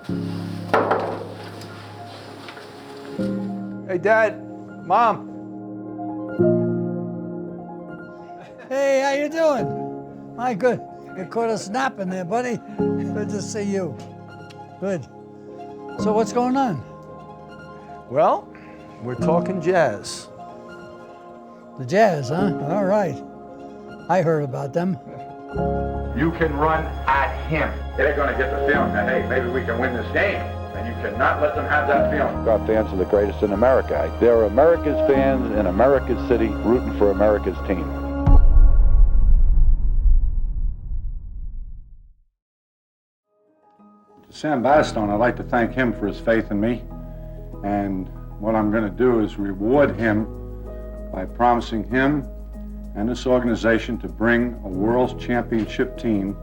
Hey, Dad, Mom. Hey, how you doing? My good. You caught us napping there, buddy. Good to see you. Good. So what's going on? Well, we're talking Jazz. The Jazz, huh? All right. I heard about them. You can run at him. They're going to get the feeling that, hey, maybe we can win this game. And you cannot let them have that feeling. Our fans are the greatest in America. They're America's fans in America's city rooting for America's team. To Sam Battistone, I'd like to thank him for his faith in me. And what I'm going to do is reward him by promising him and this organization to bring a World Championship team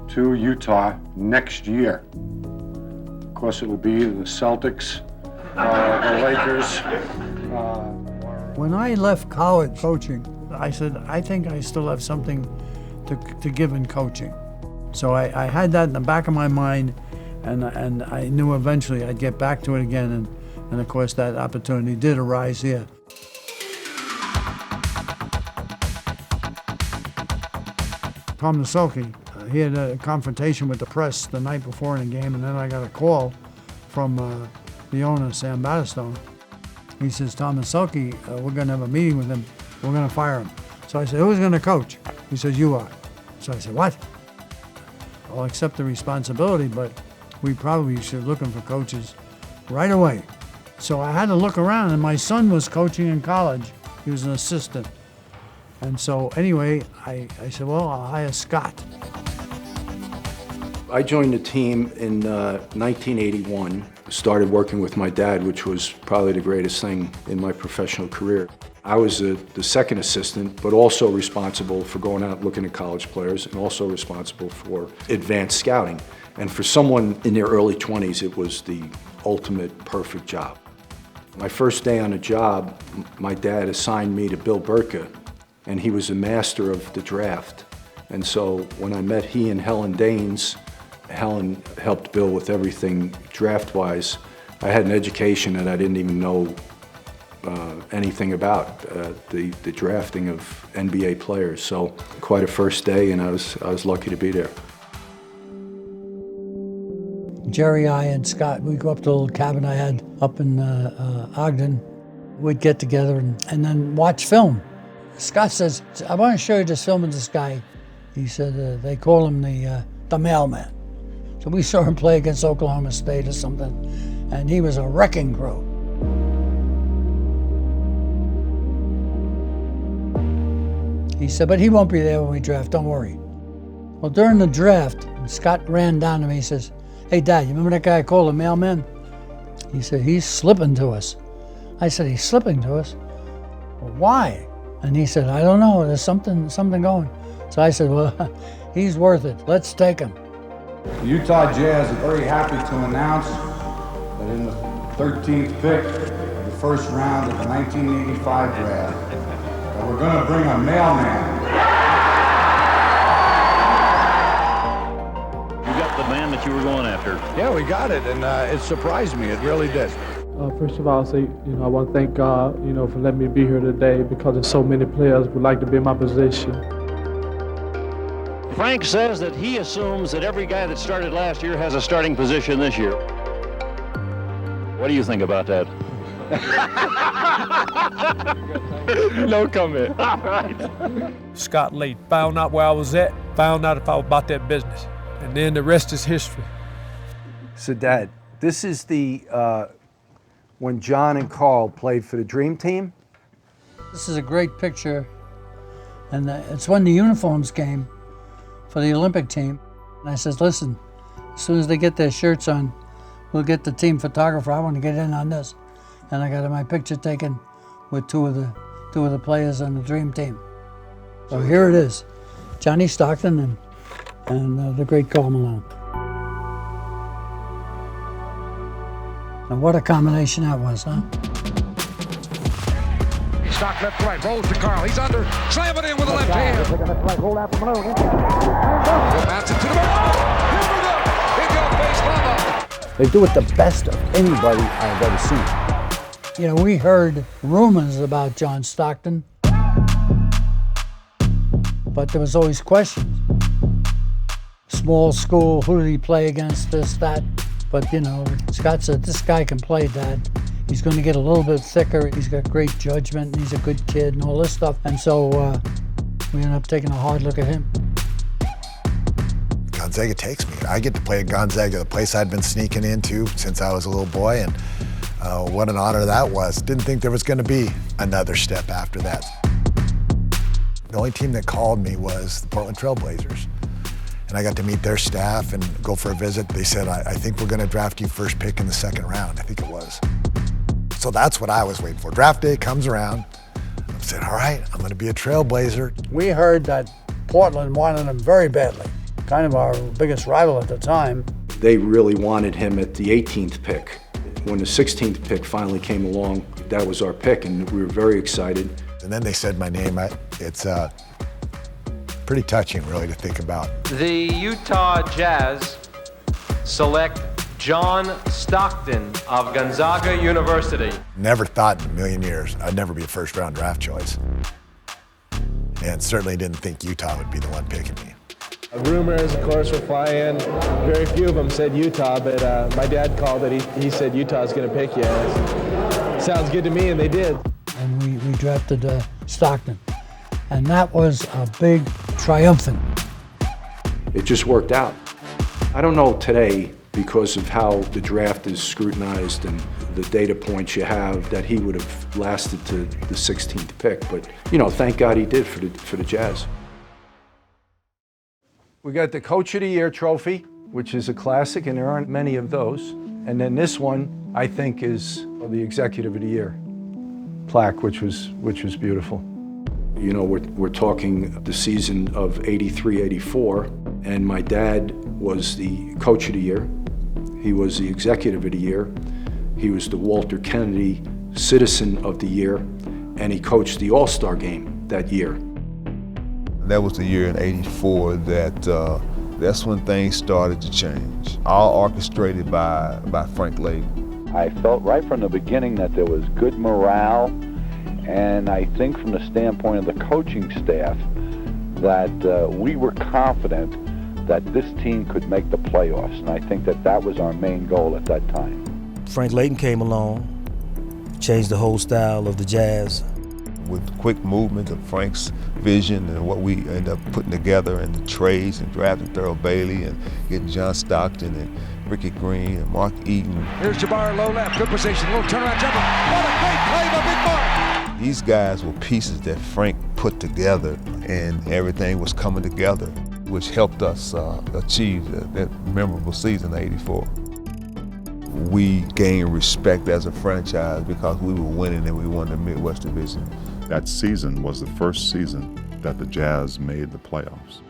to Utah next year. Of course, it will be the Celtics, the Lakers. When I left college coaching, I said, I think I still have something to give in coaching. So I had that in the back of my mind, and I knew eventually I'd get back to it again, and of course that opportunity did arise here. Tom Nasoki, he had a confrontation with the press the night before in the game, and then I got a call from the owner, Sam Battistone. He says, Tom Nasoki, we're going to have a meeting with him. We're going to fire him. So I said, who's going to coach? He says, you are. So I said, what? I'll accept the responsibility, but we probably should look for coaches right away. So I had to look around, and my son was coaching in college. He was an assistant. And so anyway, I said, well, I'll hire Scott. I joined the team in 1981, started working with my dad, which was probably the greatest thing in my professional career. I was the second assistant, but also responsible for going out looking at college players and also responsible for advanced scouting. And for someone in their early 20s, it was the ultimate perfect job. My first day on the job, my dad assigned me to Bill Burka, and he was a master of the draft. And so when I met he and Helen Danes, Helen helped Bill with everything draft-wise. I had an education that I didn't even know anything about, the drafting of NBA players. So quite a first day, and I was lucky to be there. Jerry, I, and Scott, we'd go up to a little cabin I had up in Ogden. We'd get together and then watch film. Scott says, I want to show you this film of this guy. He said, they call him the mailman. So we saw him play against Oklahoma State or something, and he was a wrecking crew. He said, but he won't be there when we draft, don't worry. Well, during the draft, Scott ran down to me, he says, hey, Dad, you remember that guy I called the mailman? He said, he's slipping to us. I said, he's slipping to us? Well, why? And he said, I don't know, there's something going. So I said, well, he's worth it. Let's take him. The Utah Jazz are very happy to announce that in the 13th pick of the first round of the 1985 draft, that we're going to bring a mailman. You got the man that you were going after. Yeah, we got it, and it surprised me. It really did. First of all, I want to thank God, for letting me be here today, because there's so many players would like to be in my position. Frank says that he assumes that every guy that started last year has a starting position this year. What do you think about that? No comment. All right. Scott Layden. Found out where I was at, found out if I was about that business. And then the rest is history. So, Dad, this is the when John and Karl played for the Dream Team. This is a great picture, and it's when the uniforms came for the Olympic team. And I says, listen, as soon as they get their shirts on, we'll get the team photographer. I want to get in on this. And I got my picture taken with two of the players on the Dream Team. So here it is, Johnny Stockton and the great Karl Malone. And what a combination that was, huh? Stock left, right, rolls to Karl. He's under, slam it in with the left hand. Bounce it to the middle. Here we go. Big old face mama. They do it the best of anybody I've ever seen. You know, we heard rumors about John Stockton, but there was always questions. Small school, who did he play against, this, that? But, you know, Scott said, this guy can play, Dad. He's going to get a little bit thicker. He's got great judgment. And he's a good kid and all this stuff. And so we ended up taking a hard look at him. Gonzaga takes me. I get to play at Gonzaga, the place I'd been sneaking into since I was a little boy, and what an honor that was. Didn't think there was going to be another step after that. The only team that called me was the Portland Trail Blazers. And I got to meet their staff and go for a visit. They said, I think we're going to draft you first pick in the second round. I think it was. So that's what I was waiting for. Draft day comes around. I said, all right, I'm going to be a Trailblazer. We heard that Portland wanted him very badly. Kind of our biggest rival at the time. They really wanted him at the 18th pick. When the 16th pick finally came along, that was our pick, and we were very excited. And then they said my name. It's pretty touching, really, to think about. The Utah Jazz select John Stockton of Gonzaga University. Never thought in a million years I'd never be a first-round draft choice. And certainly didn't think Utah would be the one picking me. Rumors, of course, were flying. Very few of them said Utah, but my dad called it. He said Utah's going to pick you. Sounds good to me, and they did. And we drafted Stockton. And that was a big triumphant. It just worked out. I don't know today, because of how the draft is scrutinized and the data points you have, that he would have lasted to the 16th pick. But, you know, thank God he did for the Jazz. We got the Coach of the Year trophy, which is a classic, and there aren't many of those. And then this one, I think, is the Executive of the Year plaque, which was beautiful. You know, we're talking the season of '83-'84, and my dad was the Coach of the Year. He was the Executive of the Year. He was the Walter Kennedy Citizen of the Year, and he coached the All-Star game that year. That was the year in '84 that's when things started to change. All orchestrated by Frank Layden. I felt right from the beginning that there was good morale, and I think from the standpoint of the coaching staff that we were confident that this team could make the playoffs, and I think that was our main goal at that time. Frank Layden came along, changed the whole style of the Jazz. With the quick movement of Frank's vision and what we ended up putting together and the trades and drafting Thurl Bailey and getting John Stockton and Ricky Green and Mark Eaton. Here's Jabbar, low left, good position, little turnaround jumper. What a great play by Big Mark! These guys were pieces that Frank put together, and everything was coming together, which helped us achieve that memorable season of '84. We gained respect as a franchise because we were winning and we won the Midwest Division. That season was the first season that the Jazz made the playoffs.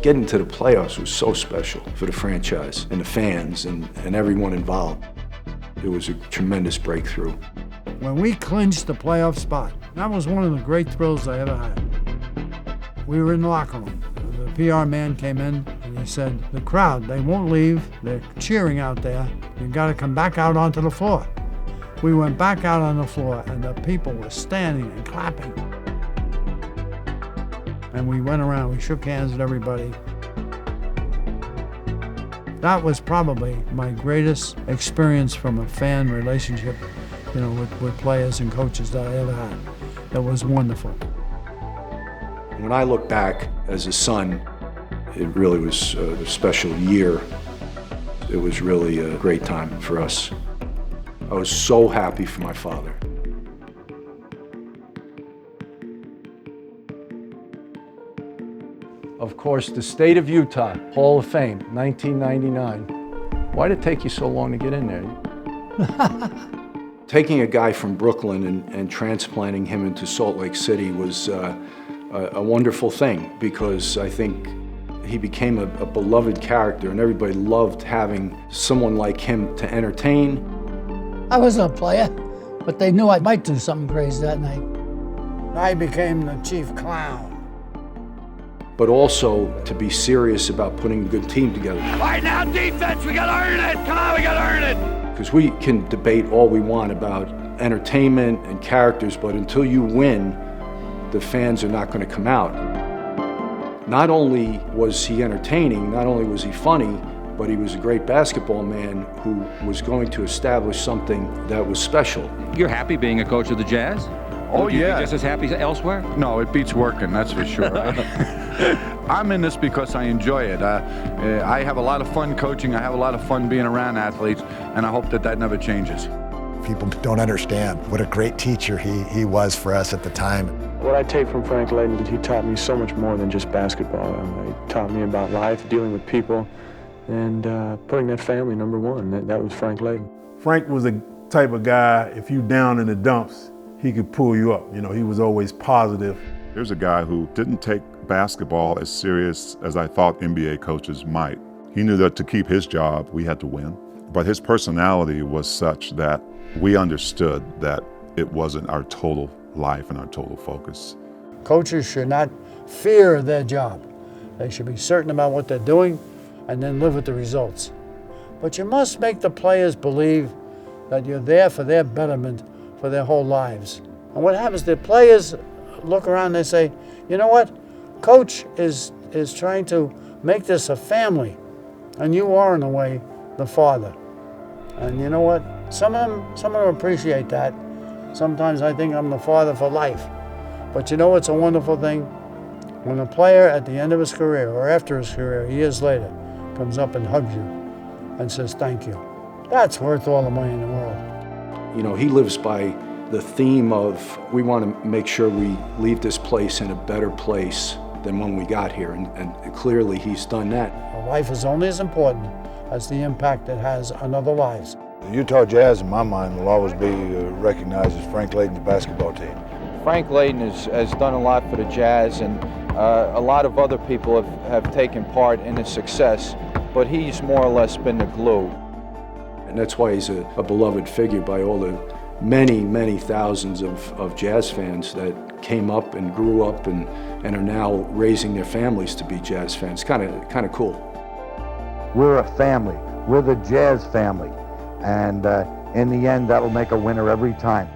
Getting to the playoffs was so special for the franchise and the fans and everyone involved. It was a tremendous breakthrough. When we clinched the playoff spot, that was one of the great thrills I ever had. We were in the locker room. The PR man came in and he said, the crowd, they won't leave. They're cheering out there. You got to come back out onto the floor. We went back out on the floor and the people were standing and clapping. And we went around, we shook hands with everybody. That was probably my greatest experience from a fan relationship, you know, with players and coaches that I ever had. That was wonderful. When I look back as a son, it really was a special year. It was really a great time for us. I was so happy for my father. Of course, the state of Utah, Hall of Fame, 1999. Why did it take you so long to get in there? Taking a guy from Brooklyn and transplanting him into Salt Lake City was a wonderful thing, because I think he became a beloved character and everybody loved having someone like him to entertain. I wasn't a player, but they knew I might do something crazy that night. I became the chief clown. but also to be serious about putting a good team together. Right now, defense, we gotta earn it. Come on, we gotta earn it. Because we can debate all we want about entertainment and characters, but until you win, the fans are not going to come out. Not only was he entertaining, not only was he funny, but he was a great basketball man who was going to establish something that was special. You're happy being a coach of the Jazz? Oh, you yeah. be just as happy elsewhere? No, it beats working, that's for sure. I'm in this because I enjoy it. I have a lot of fun coaching. I have a lot of fun being around athletes, and I hope that that never changes. People don't understand what a great teacher he was for us at the time. What I take from Frank Layden is he taught me so much more than just basketball. He taught me about life, dealing with people, and putting that family number one. That was Frank Layden. Frank was the type of guy, if you down in the dumps, he could pull you up. You know, he was always positive. Here's a guy who didn't take basketball as serious as I thought NBA coaches might. He knew that to keep his job, we had to win. But his personality was such that we understood that it wasn't our total life and our total focus. Coaches should not fear their job. They should be certain about what they're doing and then live with the results. But you must make the players believe that you're there for their betterment for their whole lives. And what happens, the players look around and they say, you know what? Coach is trying to make this a family. And you are, in a way, the father. And you know what? Some of them appreciate that. Sometimes I think I'm the father for life. But you know what's a wonderful thing? When a player at the end of his career or after his career, years later, comes up and hugs you and says thank you. That's worth all the money in the world. You know, he lives by the theme of we want to make sure we leave this place in a better place than when we got here, and clearly he's done that. A life is only as important as the impact it has on other lives. The Utah Jazz, in my mind, will always be recognized as Frank Layden's basketball team. Frank Layden has done a lot for the Jazz, and a lot of other people have taken part in his success, but he's more or less been the glue. And that's why he's a beloved figure by all the many, many thousands of Jazz fans that came up and grew up and are now raising their families to be Jazz fans. Kind of cool. We're a family. We're the Jazz family. And in the end, that'll make a winner every time.